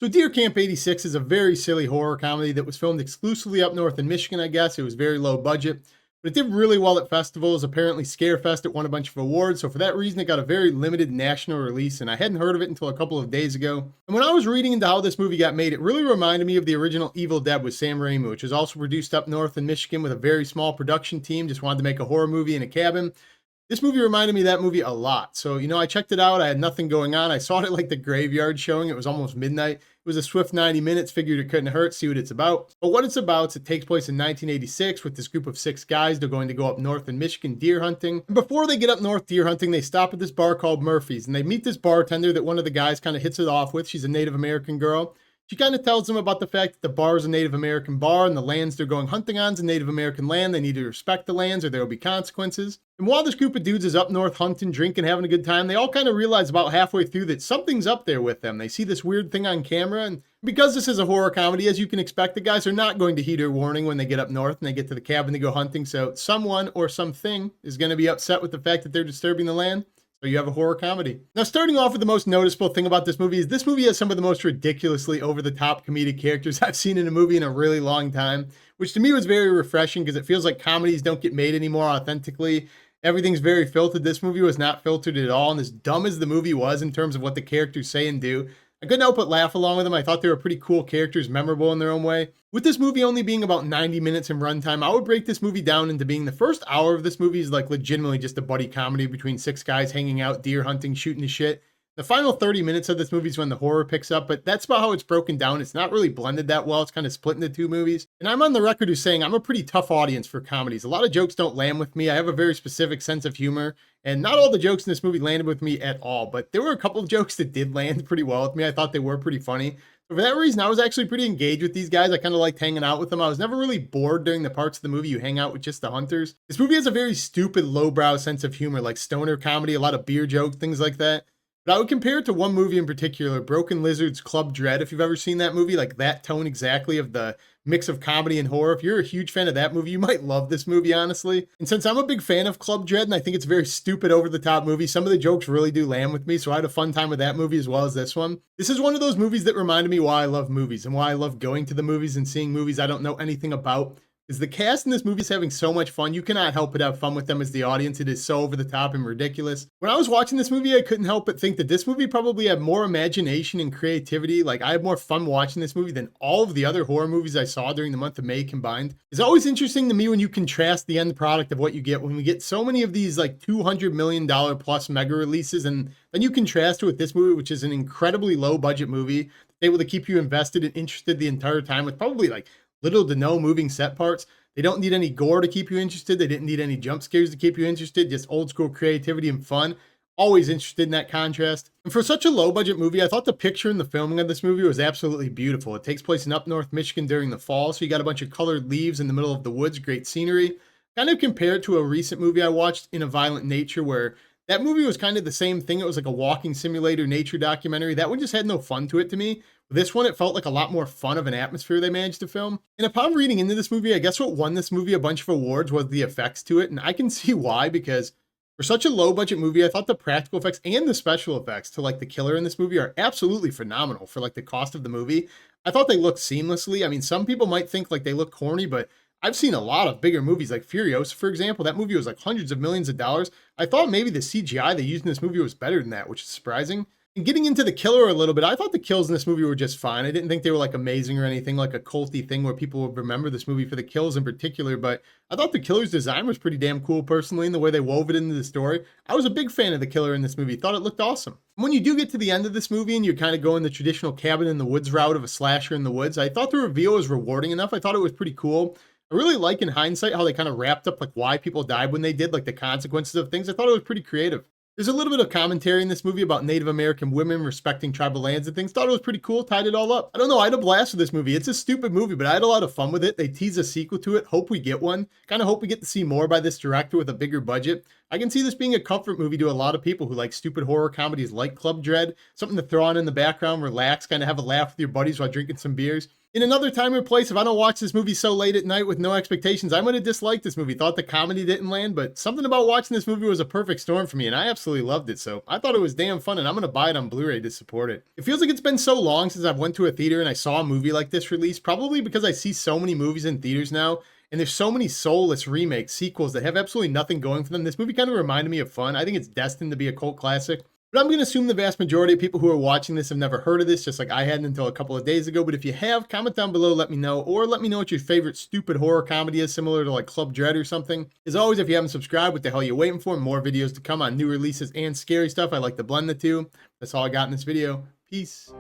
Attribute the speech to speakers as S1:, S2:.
S1: So Deer Camp 86 is a very silly horror comedy that was filmed exclusively up north in Michigan, I guess. It was very low budget, but it did really well at festivals. Apparently Scarefest, it won a bunch of awards, so for that reason it got a very limited national release, and I hadn't heard of it until a couple of days ago. And when I was reading into how this movie got made, it really reminded me of the original Evil Dead with Sam Raimi, which was also produced up north in Michigan with a very small production team, just wanted to make a horror movie in a cabin. This movie reminded me of that movie a lot. So, I checked it out. I had nothing going on. I saw it at like the graveyard showing. It was almost midnight. It was a swift 90 minutes. Figured it couldn't hurt. See what it's about. But what it's about is it takes place in 1986 with this group of 6 guys. They're going to go up north in Michigan deer hunting. And before they get up north deer hunting, they stop at this bar called Murphy's. And they meet this bartender that one of the guys kind of hits it off with. She's a Native American girl. She kind of tells them about the fact that the bar is a Native American bar and the lands they're going hunting on is a Native American land. They need to respect the lands or there will be consequences. And while this group of dudes is up north hunting, drinking, having a good time, they all kind of realize about halfway through that something's up there with them. They see this weird thing on camera, and because this is a horror comedy, as you can expect, the guys are not going to heed their warning when they get up north and they get to the cabin to go hunting. So someone or something is going to be upset with the fact that they're disturbing the land. So you have a horror comedy. Now, starting off with the most noticeable thing about this movie is this movie has some of the most ridiculously over-the-top comedic characters I've seen in a movie in a really long time, which to me was very refreshing because it feels like comedies don't get made anymore authentically. Everything's very filtered. This movie was not filtered at all, and as dumb as the movie was in terms of what the characters say and do, I couldn't help but laugh along with them. I thought they were pretty cool characters, memorable in their own way. With this movie only being about 90 minutes in runtime, I would break this movie down into being the first hour of this movie is like legitimately just a buddy comedy between 6 guys hanging out, deer hunting, shooting the shit. The final 30 minutes of this movie is when the horror picks up, but that's about how it's broken down. It's not really blended that well. It's kind of split into 2 movies. And I'm on the record as saying I'm a pretty tough audience for comedies. A lot of jokes don't land with me. I have a very specific sense of humor, and not all the jokes in this movie landed with me at all, but there were a couple of jokes that did land pretty well with me. I thought they were pretty funny. So for that reason, I was actually pretty engaged with these guys. I kind of liked hanging out with them. I was never really bored during the parts of the movie you hang out with just the hunters. This movie has a very stupid, lowbrow sense of humor, like stoner comedy, a lot of beer jokes, things like that. But I would compare it to one movie in particular, Broken Lizard's Club Dread. If you've ever seen that movie, like that tone exactly of the mix of comedy and horror. If you're a huge fan of that movie, you might love this movie, honestly. And since I'm a big fan of Club Dread, and I think it's a very stupid, over-the-top movie, some of the jokes really do land with me, so I had a fun time with that movie as well as this one. This is one of those movies that reminded me why I love movies, and why I love going to the movies and seeing movies I don't know anything about. Is the cast in this movie is having so much fun. You cannot help but have fun with them as the audience. It is so over the top and ridiculous. When I was watching this movie, I couldn't help but think that this movie probably had more imagination and creativity. Like, I had more fun watching this movie than all of the other horror movies I saw during the month of May combined. It's always interesting to me when you contrast the end product of what you get when we get so many of these like $200 million plus mega releases, and then you contrast it with this movie, which is an incredibly low budget movie, able to keep you invested and interested the entire time with probably like little to no moving set parts. They don't need any gore to keep you interested. They didn't need any jump scares to keep you interested. Just old school creativity and fun. Always interested in that contrast. And for such a low budget movie, I thought the picture and the filming of this movie was absolutely beautiful. It takes place in up north Michigan during the fall. So you got a bunch of colored leaves in the middle of the woods, great scenery. Kind of compared to a recent movie I watched, In a Violent Nature, where that movie was kind of the same thing. It was like a walking simulator nature documentary. That one just had no fun to it to me. This one, it felt like a lot more fun of an atmosphere they managed to film. And upon reading into this movie, I guess what won this movie a bunch of awards was the effects to it. And I can see why, because for such a low budget movie, I thought the practical effects and the special effects to like the killer in this movie are absolutely phenomenal for like the cost of the movie. I thought they looked seamlessly. I mean, some people might think like they look corny, but I've seen a lot of bigger movies like Furiosa, for example. That movie was like hundreds of millions of dollars. I thought maybe the CGI they used in this movie was better than that, which is surprising. And getting into the killer a little bit, I thought the kills in this movie were just fine. I didn't think they were like amazing or anything like a culty thing where people would remember this movie for the kills in particular, but I thought the killer's design was pretty damn cool personally, and the way they wove it into the story. I was a big fan of the killer in this movie. Thought it looked awesome. When you do get to the end of this movie and you're kind of going the traditional cabin in the woods route of a slasher in the woods, I thought the reveal was rewarding enough. I thought it was pretty cool. I really like in hindsight how they kind of wrapped up like why people died when they did, like the consequences of things. I thought it was pretty creative. There's a little bit of commentary in this movie about Native American women respecting tribal lands and things. Thought it was pretty cool, tied it all up. I don't know, I had a blast with this movie. It's a stupid movie, but I had a lot of fun with it. They tease a sequel to it. Hope we get one. Kind of hope we get to see more by this director with a bigger budget. I can see this being a comfort movie to a lot of people who like stupid horror comedies like Club Dread. Something to throw on in the background, relax, kind of have a laugh with your buddies while drinking some beers. In another time or place, if I don't watch this movie so late at night with no expectations, I might have disliked this movie, thought the comedy didn't land, but something about watching this movie was a perfect storm for me, and I absolutely loved it. So I thought it was damn fun, and I'm going to buy it on Blu-ray to support it. It feels like it's been so long since I've went to a theater and I saw a movie like this released, probably because I see so many movies in theaters now, and there's so many soulless remakes, sequels that have absolutely nothing going for them. This movie kind of reminded me of fun. I think it's destined to be a cult classic. But I'm going to assume the vast majority of people who are watching this have never heard of this, just like I hadn't until a couple of days ago. But if you have, comment down below, let me know, or let me know what your favorite stupid horror comedy is, similar to like Club Dread or something. As always, if you haven't subscribed, what the hell are you waiting for? More videos to come on new releases and scary stuff. I like to blend the two. That's all I got in this video. Peace.